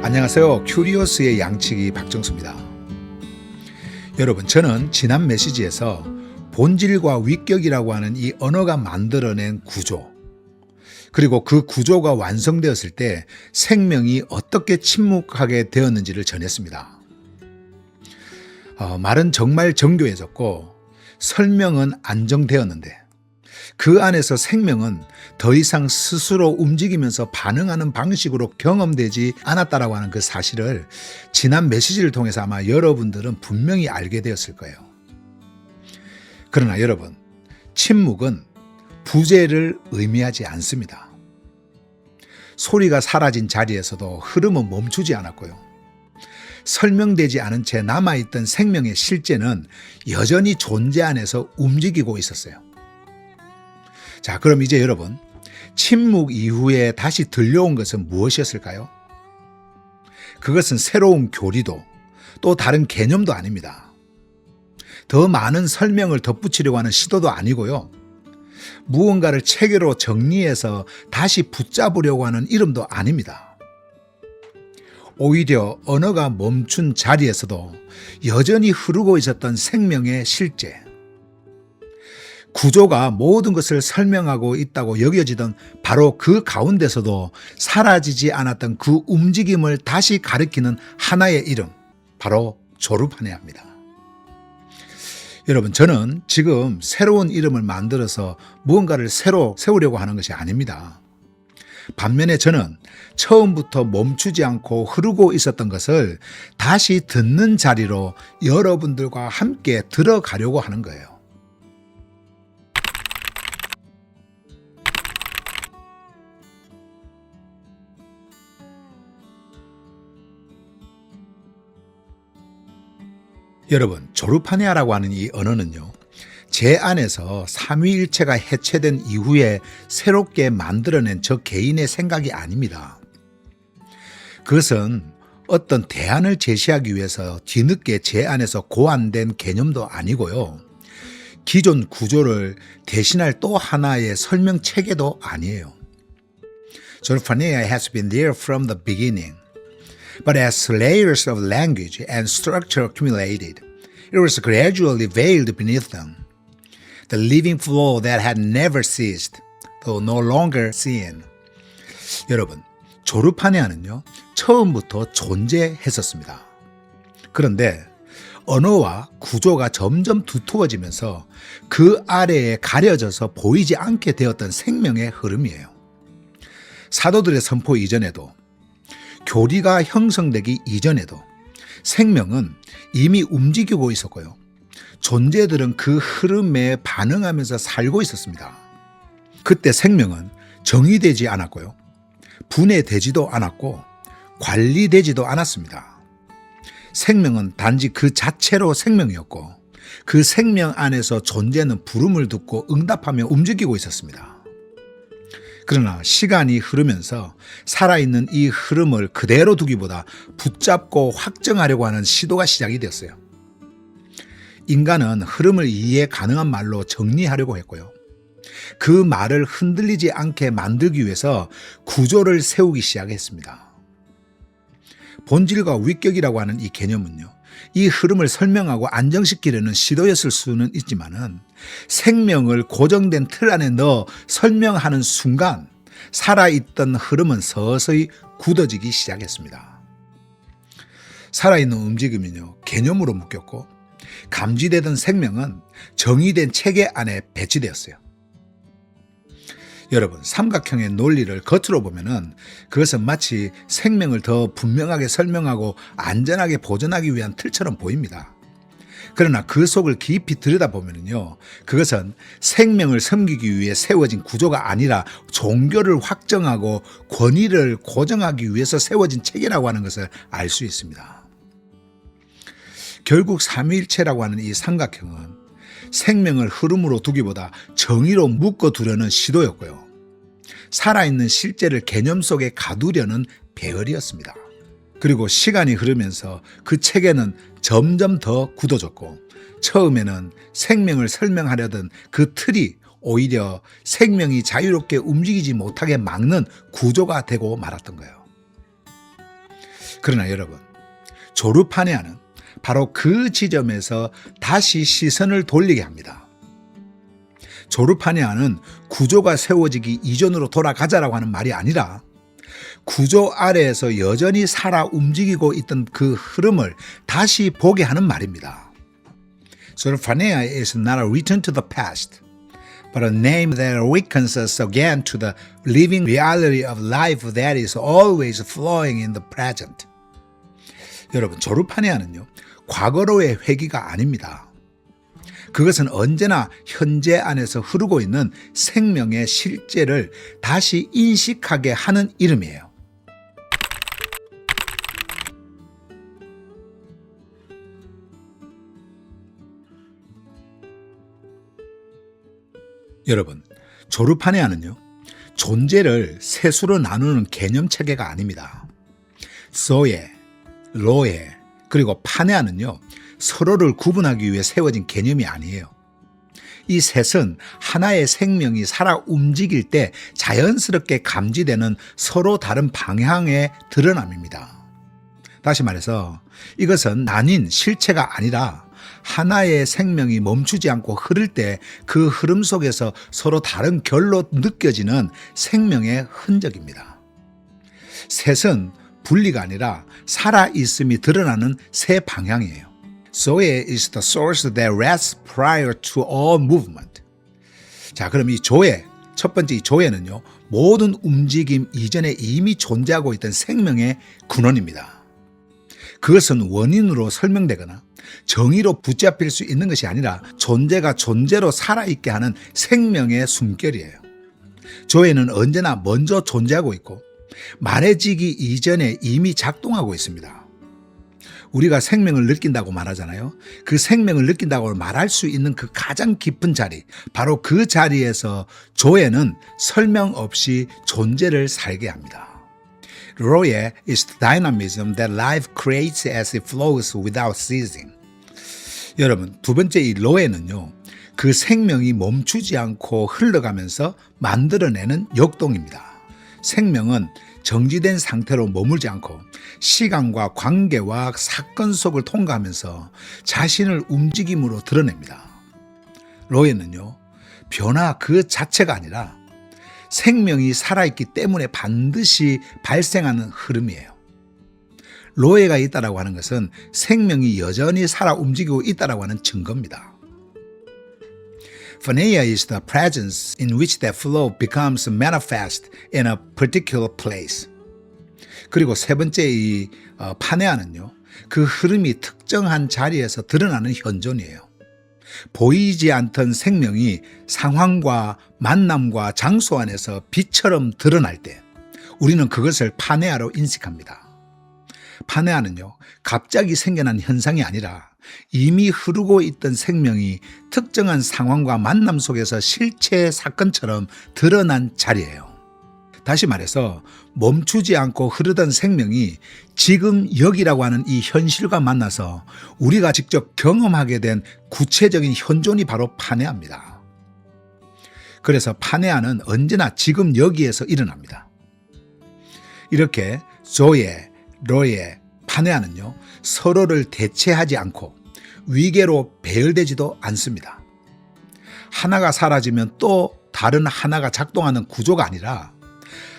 안녕하세요. 큐리오스의 양치기 박정수입니다. 여러분, 저는 지난 메시지에서 본질과 위격이라고 하는 이 언어가 만들어낸 구조, 그리고 그 구조가 완성되었을 때 생명이 어떻게 침묵하게 되었는지를 전했습니다. 말은 정말 정교해졌고 설명은 안정되었는데 그 안에서 생명은 더 이상 스스로 움직이면서 반응하는 방식으로 경험되지 않았다라고 하는 그 사실을 지난 메시지를 통해서 아마 여러분들은 분명히 알게 되었을 거예요. 그러나 여러분, 침묵은 부재를 의미하지 않습니다. 소리가 사라진 자리에서도 흐름은 멈추지 않았고요. 설명되지 않은 채 남아있던 생명의 실제는 여전히 존재 안에서 움직이고 있었어요. 자, 그럼 이제 여러분, 침묵 이후에 다시 들려온 것은 무엇이었을까요? 그것은 새로운 교리도 또 다른 개념도 아닙니다. 더 많은 설명을 덧붙이려고 하는 시도도 아니고요. 무언가를 체계로 정리해서 다시 붙잡으려고 하는 이름도 아닙니다. 오히려 언어가 멈춘 자리에서도 여전히 흐르고 있었던 생명의 실제, 구조가 모든 것을 설명하고 있다고 여겨지던 바로 그 가운데서도 사라지지 않았던 그 움직임을 다시 가리키는 하나의 이름, 바로 조르파네아입니다. 여러분, 저는 지금 새로운 이름을 만들어서 무언가를 새로 세우려고 하는 것이 아닙니다. 반면에 저는 처음부터 멈추지 않고 흐르고 있었던 것을 다시 듣는 자리로 여러분들과 함께 들어가려고 하는 거예요. 여러분, 조르파네아라고 하는 이 언어는요, 제 안에서 삼위일체가 해체된 이후에 새롭게 만들어낸 저 개인의 생각이 아닙니다. 그것은 어떤 대안을 제시하기 위해서 뒤늦게 제 안에서 고안된 개념도 아니고요. 기존 구조를 대신할 또 하나의 설명 체계도 아니에요. 조르파네아 has been there from the beginning. But as layers of language and structure accumulated, it was gradually veiled beneath them. The living flow that had never ceased, though no longer seen. 여러분, 조르파네아는요, 처음부터 존재했었습니다. 그런데 언어와 구조가 점점 두터워지면서 그 아래에 가려져서 보이지 않게 되었던 생명의 흐름이에요. 사도들의 선포 이전에도, 교리가 형성되기 이전에도 생명은 이미 움직이고 있었고요. 존재들은 그 흐름에 반응하면서 살고 있었습니다. 그때 생명은 정의되지 않았고요. 분해되지도 않았고 관리되지도 않았습니다. 생명은 단지 그 자체로 생명이었고 그 생명 안에서 존재는 부름을 듣고 응답하며 움직이고 있었습니다. 그러나 시간이 흐르면서 살아있는 이 흐름을 그대로 두기보다 붙잡고 확정하려고 하는 시도가 시작이 되었어요. 인간은 흐름을 이해 가능한 말로 정리하려고 했고요. 그 말을 흔들리지 않게 만들기 위해서 구조를 세우기 시작했습니다. 본질과 위격이라고 하는 이 개념은요, 이 흐름을 설명하고 안정시키려는 시도였을 수는 있지만은 생명을 고정된 틀 안에 넣어 설명하는 순간 살아있던 흐름은 서서히 굳어지기 시작했습니다. 살아있는 움직임은요, 개념으로 묶였고 감지되던 생명은 정의된 체계 안에 배치되었어요. 여러분, 삼각형의 논리를 겉으로 보면은 그것은 마치 생명을 더 분명하게 설명하고 안전하게 보존하기 위한 틀처럼 보입니다. 그러나 그 속을 깊이 들여다보면요, 그것은 생명을 섬기기 위해 세워진 구조가 아니라 종교를 확정하고 권위를 고정하기 위해서 세워진 체계라고 하는 것을 알 수 있습니다. 결국 삼위일체라고 하는 이 삼각형은 생명을 흐름으로 두기보다 정의로 묶어두려는 시도였고요. 살아있는 실제를 개념 속에 가두려는 배열이었습니다. 그리고 시간이 흐르면서 그 체계는 점점 더 굳어졌고 처음에는 생명을 설명하려던 그 틀이 오히려 생명이 자유롭게 움직이지 못하게 막는 구조가 되고 말았던 거예요. 그러나 여러분, 조르파네아는 바로 그 지점에서 다시 시선을 돌리게 합니다. 조르파네아는 구조가 세워지기 이전으로 돌아가자라고 하는 말이 아니라 구조 아래에서 여전히 살아 움직이고 있던 그 흐름을 다시 보게 하는 말입니다. Zo르파네아 is not a return to the past, but a name that awakens us again to the living reality of life that is always flowing in the present. 여러분, 조르파네아는요, 과거로의 회귀가 아닙니다. 그것은 언제나 현재 안에서 흐르고 있는 생명의 실제를 다시 인식하게 하는 이름이에요. 여러분, 조르파네아는요, 존재를 세수로 나누는 개념 체계가 아닙니다. 소에, 로에, 그리고 파네아는요, 서로를 구분하기 위해 세워진 개념이 아니에요. 이 셋은 하나의 생명이 살아 움직일 때 자연스럽게 감지되는 서로 다른 방향의 드러남입니다. 다시 말해서 이것은 나뉜 실체가 아니라 하나의 생명이 멈추지 않고 흐를 때 그 흐름 속에서 서로 다른 결로 느껴지는 생명의 흔적입니다. 셋은 분리가 아니라 살아있음이 드러나는 새 방향이에요. Zoe is the source that rests prior to all movement. 자, 그럼 이 조에, 첫 번째 이 조에는요, 모든 움직임 이전에 이미 존재하고 있던 생명의 근원입니다. 그것은 원인으로 설명되거나 정의로 붙잡힐 수 있는 것이 아니라 존재가 존재로 살아있게 하는 생명의 숨결이에요. 조에는 언제나 먼저 존재하고 있고 말해지기 이전에 이미 작동하고 있습니다. 우리가 생명을 느낀다고 말하잖아요. 그 생명을 느낀다고 말할 수 있는 그 가장 깊은 자리, 바로 그 자리에서 조에는 설명 없이 존재를 살게 합니다. Roye is the dynamism that life creates as it flows without ceasing. 여러분, 두 번째 이 로에는요, 그 생명이 멈추지 않고 흘러가면서 만들어내는 역동입니다. 생명은 정지된 상태로 머물지 않고 시간과 관계와 사건 속을 통과하면서 자신을 움직임으로 드러냅니다. 로에는요, 변화 그 자체가 아니라 생명이 살아있기 때문에 반드시 발생하는 흐름이에요. 로에가 있다라고 하는 것은 생명이 여전히 살아 움직이고 있다라고 하는 증거입니다. Phaneia is the presence in which that flow becomes manifest in a particular place. 그리고 세 번째 이 파네아는요, 그 흐름이 특정한 자리에서 드러나는 현존이에요. 보이지 않던 생명이 상황과 만남과 장소 안에서 빛처럼 드러날 때 우리는 그것을 파네아로 인식합니다. 파네아는요, 갑자기 생겨난 현상이 아니라 이미 흐르고 있던 생명이 특정한 상황과 만남 속에서 실체 사건처럼 드러난 자리예요. 다시 말해서 멈추지 않고 흐르던 생명이 지금 여기라고 하는 이 현실과 만나서 우리가 직접 경험하게 된 구체적인 현존이 바로 파네아입니다. 그래서 파네아는 언제나 지금 여기에서 일어납니다. 이렇게 조에, 로에, 파네아는요, 서로를 대체하지 않고 위계로 배열되지도 않습니다. 하나가 사라지면 또 다른 하나가 작동하는 구조가 아니라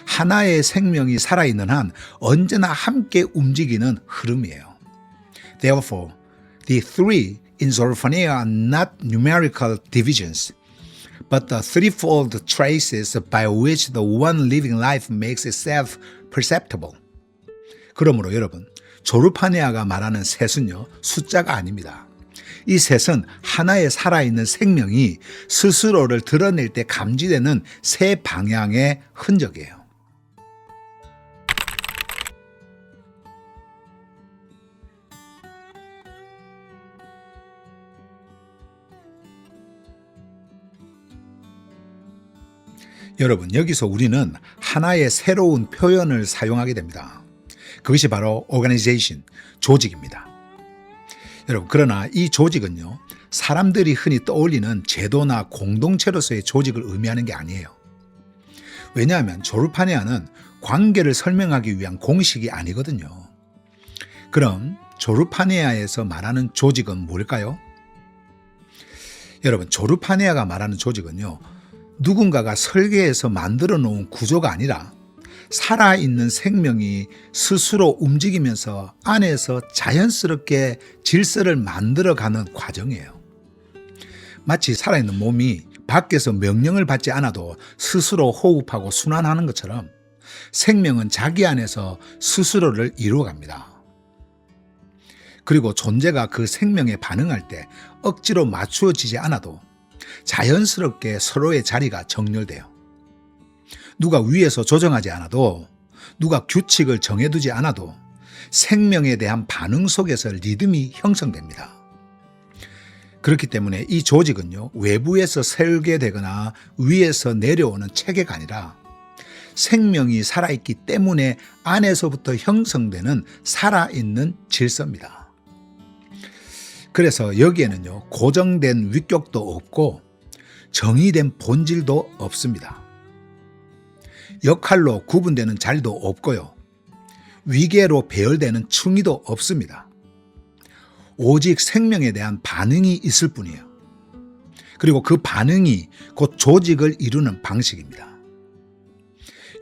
하나의 생명이 살아있는 한 언제나 함께 움직이는 흐름이에요. Therefore, the three in Zo르파네아 are not numerical divisions, but the threefold traces by which the one living life makes itself perceptible. 그러므로 여러분, 조르파네아가 말하는 셋은요, 숫자가 아닙니다. 이 셋은 하나의 살아있는 생명이 스스로를 드러낼 때 감지되는 세 방향의 흔적이에요. 여러분, 여기서 우리는 하나의 새로운 표현을 사용하게 됩니다. 그것이 바로 organization, 조직입니다. 여러분, 그러나 이 조직은요, 사람들이 흔히 떠올리는 제도나 공동체로서의 조직을 의미하는 게 아니에요. 왜냐하면 조르파네아는 관계를 설명하기 위한 공식이 아니거든요. 그럼 조르파네아에서 말하는 조직은 뭘까요? 여러분, 조르파네아가 말하는 조직은요, 누군가가 설계해서 만들어 놓은 구조가 아니라 살아있는 생명이 스스로 움직이면서 안에서 자연스럽게 질서를 만들어가는 과정이에요. 마치 살아있는 몸이 밖에서 명령을 받지 않아도 스스로 호흡하고 순환하는 것처럼 생명은 자기 안에서 스스로를 이루어갑니다. 그리고 존재가 그 생명에 반응할 때 억지로 맞추어지지 않아도 자연스럽게 서로의 자리가 정렬돼요. 누가 위에서 조정하지 않아도, 누가 규칙을 정해두지 않아도 생명에 대한 반응 속에서 리듬이 형성됩니다. 그렇기 때문에 이 조직은요, 외부에서 설계되거나 위에서 내려오는 체계가 아니라 생명이 살아있기 때문에 안에서부터 형성되는 살아있는 질서입니다. 그래서 여기에는요, 고정된 위격도 없고 정의된 본질도 없습니다. 역할로 구분되는 자리도 없고요, 위계로 배열되는 층위도 없습니다. 오직 생명에 대한 반응이 있을 뿐이에요. 그리고 그 반응이 곧 조직을 이루는 방식입니다.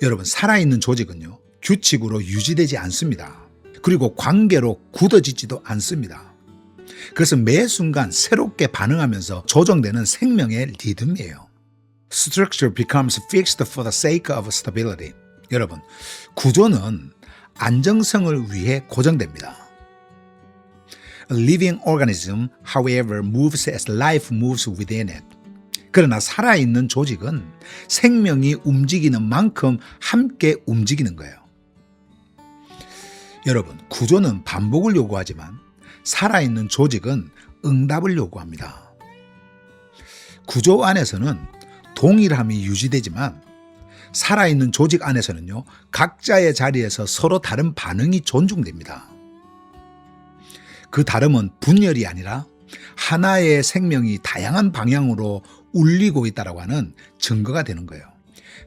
여러분, 살아있는 조직은요, 규칙으로 유지되지 않습니다. 그리고 관계로 굳어지지도 않습니다. 그래서 매 순간 새롭게 반응하면서 조정되는 생명의 리듬이에요. Structure becomes fixed for the sake of stability. 여러분, 구조는 안정성을 위해 고정됩니다. A living organism, however, moves as life moves within it. 그러나 살아있는 조직은 생명이 움직이는 만큼 함께 움직이는 거예요. 여러분, 구조는 반복을 요구하지만 살아있는 조직은 응답을 요구합니다. 구조 안에서는 동일함이 유지되지만 살아있는 조직 안에서는요, 각자의 자리에서 서로 다른 반응이 존중됩니다. 그 다름은 분열이 아니라 하나의 생명이 다양한 방향으로 울리고 있다고 하는 증거가 되는 거예요.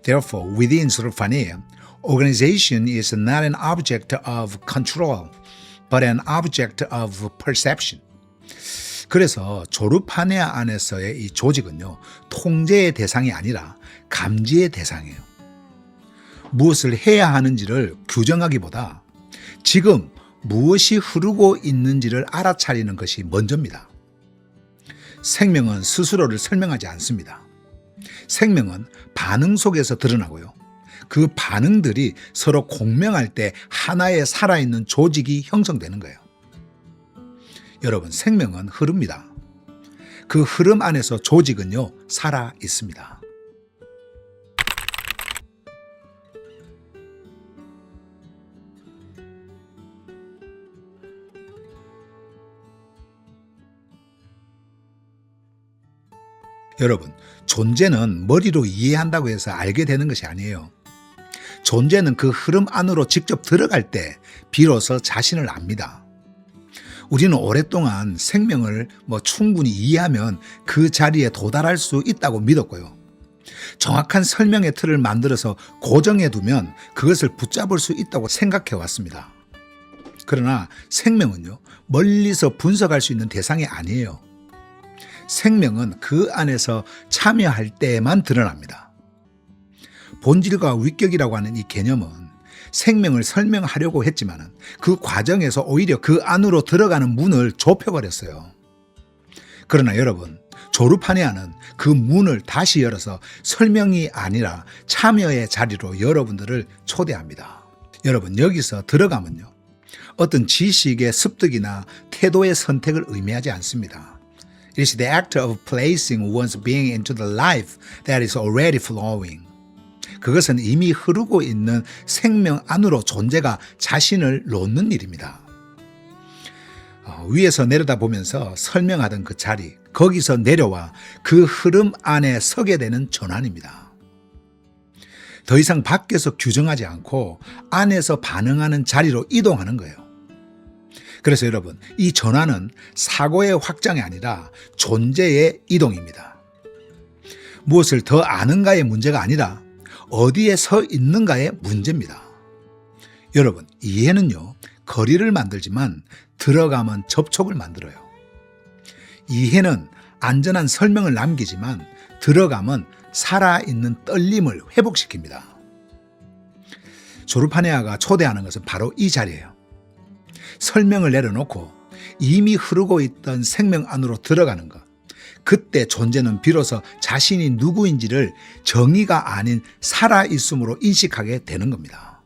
Therefore, within Zoruphania, organization is not an object of control, but an object of perception. 그래서 조르파네아 안에서의 이 조직은요, 통제의 대상이 아니라 감지의 대상이에요. 무엇을 해야 하는지를 규정하기보다 지금 무엇이 흐르고 있는지를 알아차리는 것이 먼저입니다. 생명은 스스로를 설명하지 않습니다. 생명은 반응 속에서 드러나고요, 그 반응들이 서로 공명할 때 하나의 살아있는 조직이 형성되는 거예요. 여러분, 생명은 흐릅니다. 그 흐름 안에서 조직은요, 살아 있습니다. 여러분, 존재는 머리로 이해한다고 해서 알게 되는 것이 아니에요. 존재는 그 흐름 안으로 직접 들어갈 때 비로소 자신을 압니다. 우리는 오랫동안 생명을 충분히 이해하면 그 자리에 도달할 수 있다고 믿었고요, 정확한 설명의 틀을 만들어서 고정해 두면 그것을 붙잡을 수 있다고 생각해 왔습니다. 그러나 생명은요, 멀리서 분석할 수 있는 대상이 아니에요. 생명은 그 안에서 참여할 때에만 드러납니다. 본질과 위격이라고 하는 이 개념은 생명을 설명하려고 했지만 그 과정에서 오히려 그 안으로 들어가는 문을 좁혀버렸어요. 그러나 여러분, 조르파네아는 그 문을 다시 열어서 설명이 아니라 참여의 자리로 여러분들을 초대합니다. 여러분, 여기서 들어가면요, 어떤 지식의 습득이나 태도의 선택을 의미하지 않습니다. It is the act of placing one's being into the life that is already flowing. 그것은 이미 흐르고 있는 생명 안으로 존재가 자신을 놓는 일입니다. 위에서 내려다보면서 설명하던 그 자리, 거기서 내려와 그 흐름 안에 서게 되는 전환입니다. 더 이상 밖에서 규정하지 않고 안에서 반응하는 자리로 이동하는 거예요. 그래서 여러분, 이 전환은 사고의 확장이 아니라 존재의 이동입니다. 무엇을 더 아는가의 문제가 아니라 어디에 서 있는가의 문제입니다. 여러분, 이해는요, 거리를 만들지만 들어가면 접촉을 만들어요. 이해는 안전한 설명을 남기지만 들어가면 살아있는 떨림을 회복시킵니다. 조르파네아가 초대하는 것은 바로 이 자리예요. 설명을 내려놓고 이미 흐르고 있던 생명 안으로 들어가는 것. 그때 존재는 비로소 자신이 누구인지를 정의가 아닌 살아있음으로 인식하게 되는 겁니다.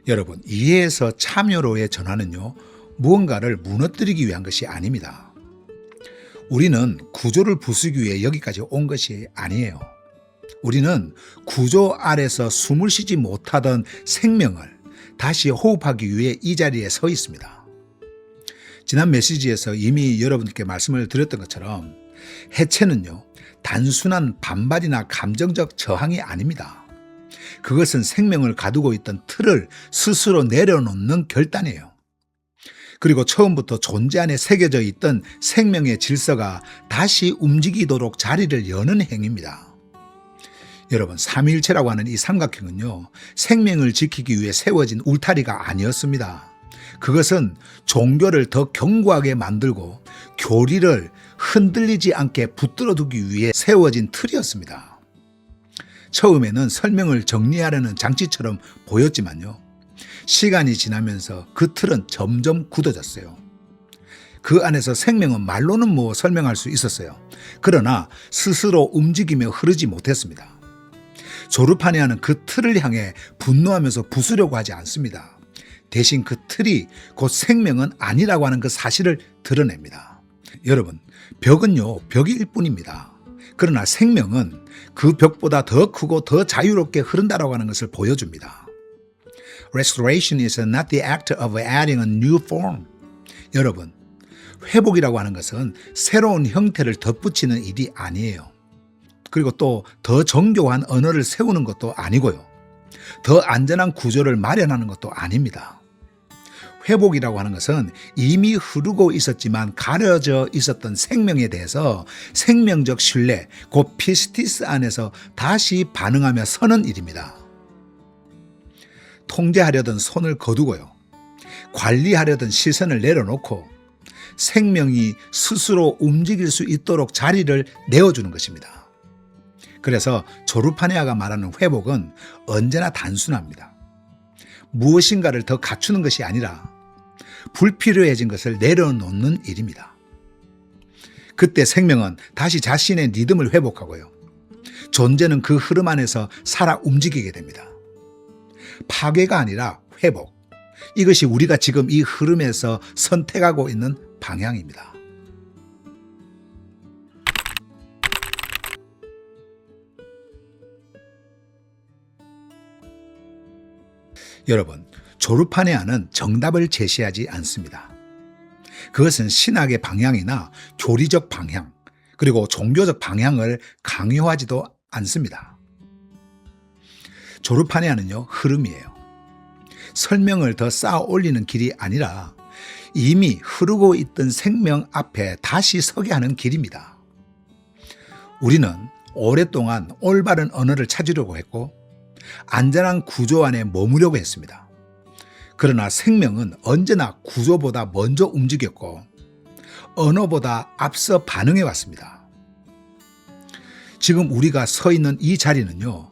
여러분, 이해에서 참여로의 전환은요, 무언가를 무너뜨리기 위한 것이 아닙니다. 우리는 구조를 부수기 위해 여기까지 온 것이 아니에요. 우리는 구조 아래서 숨을 쉬지 못하던 생명을 다시 호흡하기 위해 이 자리에 서 있습니다. 지난 메시지에서 이미 여러분께 말씀을 드렸던 것처럼 해체는요, 단순한 반발이나 감정적 저항이 아닙니다. 그것은 생명을 가두고 있던 틀을 스스로 내려놓는 결단이에요. 그리고 처음부터 존재 안에 새겨져 있던 생명의 질서가 다시 움직이도록 자리를 여는 행위입니다. 여러분, 삼위일체라고 하는 이 삼각형은요, 생명을 지키기 위해 세워진 울타리가 아니었습니다. 그것은 종교를 더 견고하게 만들고 교리를 흔들리지 않게 붙들어 두기 위해 세워진 틀이었습니다. 처음에는 설명을 정리하려는 장치처럼 보였지만요, 시간이 지나면서 그 틀은 점점 굳어졌어요. 그 안에서 생명은 말로는 뭐 설명할 수 있었어요. 그러나 스스로 움직이며 흐르지 못했습니다. 조르파네아는 그 틀을 향해 분노하면서 부수려고 하지 않습니다. 대신 그 틀이 곧 생명은 아니라고 하는 그 사실을 드러냅니다. 여러분, 벽은요, 벽일 뿐입니다. 그러나 생명은 그 벽보다 더 크고 더 자유롭게 흐른다라고 하는 것을 보여줍니다. Restoration is not the act of adding a new form. 여러분, 회복이라고 하는 것은 새로운 형태를 덧붙이는 일이 아니에요. 그리고 또 더 정교한 언어를 세우는 것도 아니고요. 더 안전한 구조를 마련하는 것도 아닙니다. 회복이라고 하는 것은 이미 흐르고 있었지만 가려져 있었던 생명에 대해서 생명적 신뢰, 곧 피스티스 안에서 다시 반응하며 서는 일입니다. 통제하려던 손을 거두고요, 관리하려던 시선을 내려놓고 생명이 스스로 움직일 수 있도록 자리를 내어주는 것입니다. 그래서 조르파네아가 말하는 회복은 언제나 단순합니다. 무엇인가를 더 갖추는 것이 아니라 불필요해진 것을 내려놓는 일입니다. 그때 생명은 다시 자신의 리듬을 회복하고요, 존재는 그 흐름 안에서 살아 움직이게 됩니다. 파괴가 아니라 회복. 이것이 우리가 지금 이 흐름에서 선택하고 있는 방향입니다. 여러분, 조르파네아는 정답을 제시하지 않습니다. 그것은 신학의 방향이나 교리적 방향, 그리고 종교적 방향을 강요하지도 않습니다. 조르파네아는요, 흐름이에요. 설명을 더 쌓아 올리는 길이 아니라 이미 흐르고 있던 생명 앞에 다시 서게 하는 길입니다. 우리는 오랫동안 올바른 언어를 찾으려고 했고 안전한 구조 안에 머무려고 했습니다. 그러나 생명은 언제나 구조보다 먼저 움직였고 언어보다 앞서 반응해 왔습니다. 지금 우리가 서 있는 이 자리는요,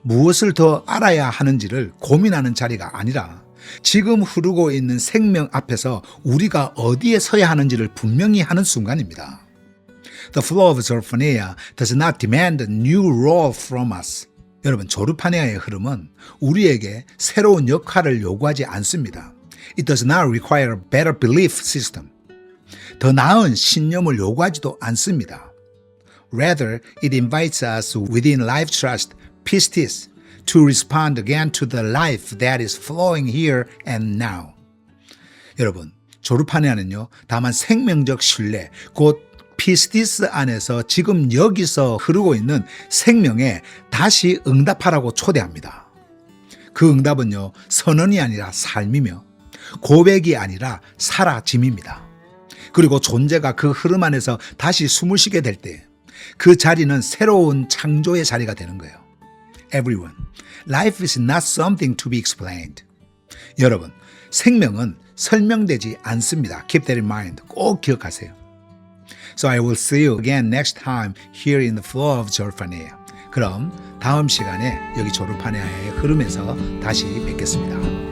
무엇을 더 알아야 하는지를 고민하는 자리가 아니라 지금 흐르고 있는 생명 앞에서 우리가 어디에 서야 하는지를 분명히 하는 순간입니다. The flow of Zo르파네아 does not demand a new role from us. 여러분, 조르파네아의 흐름은 우리에게 새로운 역할을 요구하지 않습니다. It does not require a better belief system. 더 나은 신념을 요구하지도 않습니다. Rather, it invites us within life trust, pistis, to respond again to the life that is flowing here and now. 여러분, 조르파네아는요, 다만 생명적 신뢰, 곧 피스티스 안에서 지금 여기서 흐르고 있는 생명에 다시 응답하라고 초대합니다. 그 응답은요, 선언이 아니라 삶이며 고백이 아니라 사라짐입니다. 그리고 존재가 그 흐름 안에서 다시 숨을 쉬게 될 때 그 자리는 새로운 창조의 자리가 되는 거예요. Everyone, life is not something to be explained. 여러분, 생명은 설명되지 않습니다. Keep that in mind. 꼭 기억하세요. So I will see you again next time here in the flow of 졸파네아. 그럼 다음 시간에 여기 졸파네아의 흐름에서 다시 뵙겠습니다.